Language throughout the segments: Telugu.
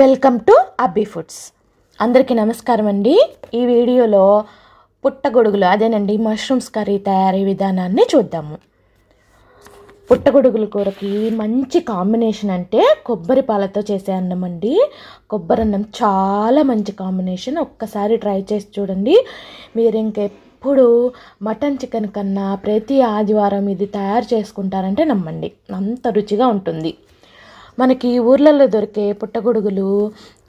Welcome to Abbi foods. అందరికీ నమస్కారం అండి. ఈ వీడియోలో పుట్టగొడుగులు అదేనండి మష్రూమ్స్ కర్రీ తయారీ విధానాన్ని చూద్దాము. పుట్టగొడుగుల కూరకి మంచి కాంబినేషన్ అంటే కొబ్బరి పాలతో చేసే అన్నం అండి. కొబ్బరి అన్నం చాలా మంచి కాంబినేషన్. ఒక్కసారి ట్రై చేసి చూడండి. మీరు ఇంకెప్పుడు మటన్ చికెన్ కన్నా ప్రతి ఆదివారం ఇది తయారు చేసుకుంటారంటే నమ్మండి, అంత రుచిగా ఉంటుంది. మనకి ఊర్లలో దొరికే పుట్టగొడుగులు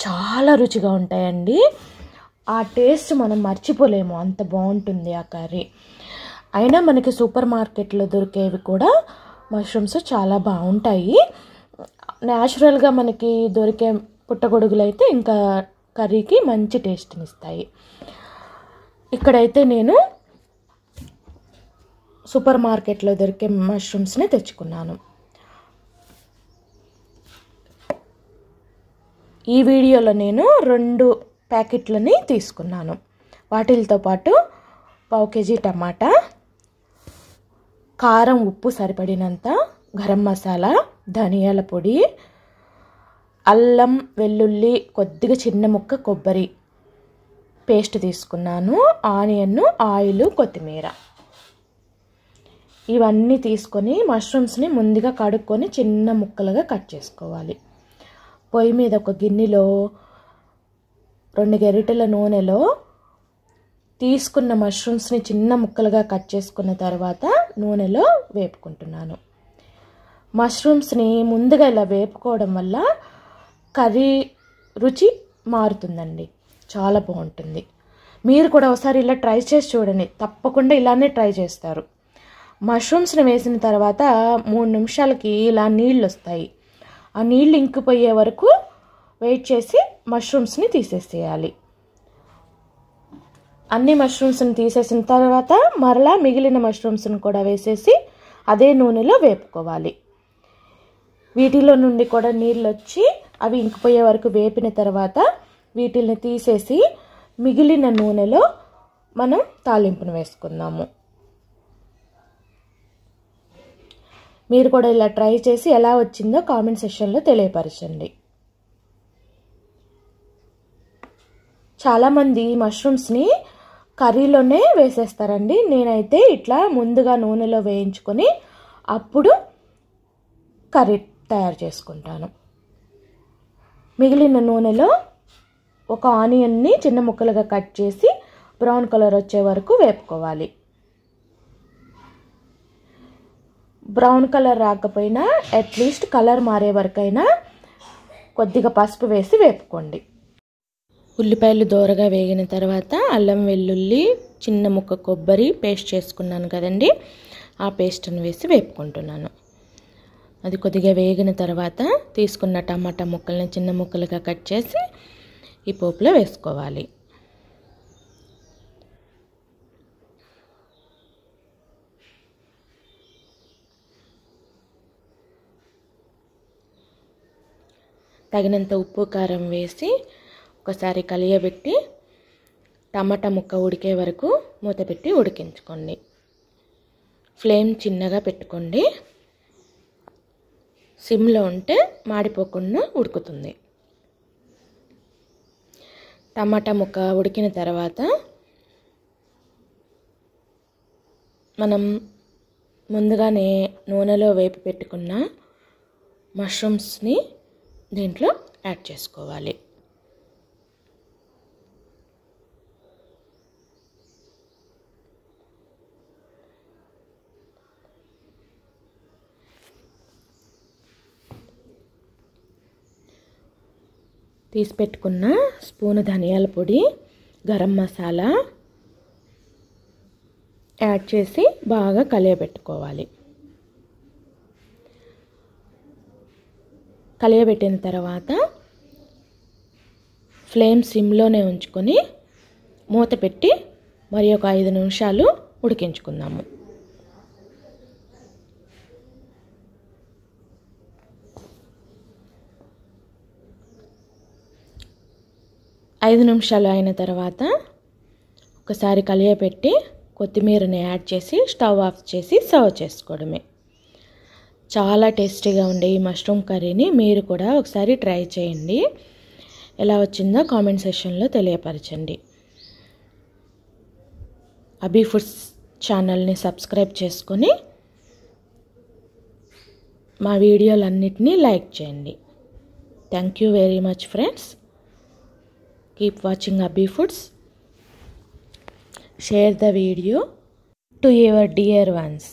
చాలా రుచిగా ఉంటాయండి. ఆ టేస్ట్ మనం మర్చిపోలేము, అంత బాగుంటుంది ఆ కర్రీ. అయినా మనకి సూపర్ మార్కెట్లో దొరికేవి కూడా మష్రూమ్స్ చాలా బాగుంటాయి. న్యాచురల్గా మనకి దొరికే పుట్టగొడుగులు అయితే ఇంకా కర్రీకి మంచి టేస్ట్ని ఇస్తాయి. ఇక్కడైతే నేను సూపర్ మార్కెట్లో దొరికే మష్రూమ్స్ని తెచ్చుకున్నాను. ఈ వీడియోలో నేను 2 ప్యాకెట్లని తీసుకున్నాను. వాటితో పాటు 1/2 కేజీ టమాటా, కారం ఉప్పు సరిపడినంత, గరం మసాలా, ధనియాల పొడి, అల్లం వెల్లుల్లి కొద్దిగా చిన్న ముక్క కొబ్బరి పేస్ట్ తీసుకున్నాను, ఆనియన్, ఆయిల్, కొత్తిమీర. ఇవన్నీ తీసుకొని మష్రూమ్స్ని ముందుగా కడుక్కొని చిన్న ముక్కలుగా కట్ చేసుకోవాలి. పొయ్యి మీద ఒక గిన్నెలో 2 గరిటెల నూనెలో తీసుకున్న మష్రూమ్స్ని చిన్న ముక్కలుగా కట్ చేసుకున్న తర్వాత నూనెలో వేపుకుంటున్నాను. మష్రూమ్స్ని ముందుగా ఇలా వేపుకోవడం వల్ల కర్రీ రుచి మారుతుందండి, చాలా బాగుంటుంది. మీరు కూడా ఒకసారి ఇలా ట్రై చేసి చూడండి, తప్పకుండా ఇలానే ట్రై చేస్తారు. మష్రూమ్స్ని వేసిన తర్వాత 3 నిమిషాలకి ఇలా నీళ్ళు వస్తాయి. ఆ నీళ్ళు ఇంకిపోయే వరకు వెయిట్ చేసి మష్రూమ్స్ని తీసేసేయాలి. అన్ని మష్రూమ్స్ని తీసేసిన తర్వాత మరలా మిగిలిన మష్రూమ్స్ని కూడా వేసేసి అదే నూనెలో వేపుకోవాలి. వీటిలో నుండి కూడా నీళ్ళు వచ్చి అవి ఇంకిపోయే వరకు వేపిన తర్వాత వీటిని తీసేసి మిగిలిన నూనెలో మనం తాలింపును వేసుకుందాము. మీరు కూడా ఇలా ట్రై చేసి ఎలా వచ్చిందో కామెంట్ సెక్షన్లో తెలియపరచండి. చాలామంది మష్రూమ్స్ని కర్రీలోనే వేసేస్తారండి. నేనైతే ఇట్లా ముందుగా నూనెలో వేయించుకొని అప్పుడు కర్రీ తయారు చేసుకుంటాను. మిగిలిన నూనెలో ఒక ఆనియన్ని చిన్న ముక్కలుగా కట్ చేసి బ్రౌన్ కలర్ వచ్చే వరకు వేపుకోవాలి. బ్రౌన్ కలర్ రాకపోయినా అట్లీస్ట్ కలర్ మారే వరకైనా కొద్దిగా పసుపు వేసి వేపుకోండి. ఉల్లిపాయలు దోరగా వేగిన తర్వాత అల్లం వెల్లుల్లి చిన్న ముక్క కొబ్బరి పేస్ట్ చేసుకున్నాను కదండి, ఆ పేస్ట్ని వేసి వేపుకుంటున్నాను. అది కొద్దిగా వేగిన తర్వాత తీసుకున్న టమాటా ముక్కల్ని చిన్న ముక్కలుగా కట్ చేసి ఈ పోపులో వేసుకోవాలి. తగినంత ఉప్పు కారం వేసి ఒకసారి కలియబెట్టి టమాటా ముక్క ఉడికే వరకు మూత పెట్టి ఉడికించుకోండి. ఫ్లేమ్ చిన్నగా పెట్టుకోండి, సిమ్లో ఉంటే మాడిపోకుండా ఉడుకుతుంది. టమాటా ముక్క ఉడికిన తర్వాత మనం ముందుగానే నూనెలో వేపి పెట్టుకున్న మష్రూమ్స్ని దీంట్లో యాడ్ చేసుకోవాలి. తీసి పెట్టుకున్న స్పూను ధనియాల పొడి, గరం మసాలా యాడ్ చేసి బాగా కలియబెట్టుకోవాలి. కలియబెట్టిన తర్వాత ఫ్లేమ్ సిమ్లోనే ఉంచుకొని మూత పెట్టి మరి ఒక 5 నిమిషాలు ఉడికించుకుందాము. ఐదు నిమిషాలు అయిన తర్వాత ఒకసారి కలియబెట్టి కొత్తిమీరని యాడ్ చేసి స్టవ్ ఆఫ్ చేసి సర్వ్ చేసుకోవడమే. చాలా టేస్టీగా ఉండే ఈ మష్రూమ్ కర్రీని మీరు కూడా ఒకసారి ట్రై చేయండి. ఎలా వచ్చిందో కామెంట్ సెక్షన్లో తెలియపరచండి. అభి ఫుడ్స్ ఛానల్ని సబ్స్క్రైబ్ చేసుకొని మా వీడియోలన్నిటినీ లైక్ చేయండి. Thank you very much friends. Keep watching Abhi foods. Share the video to your dear ones.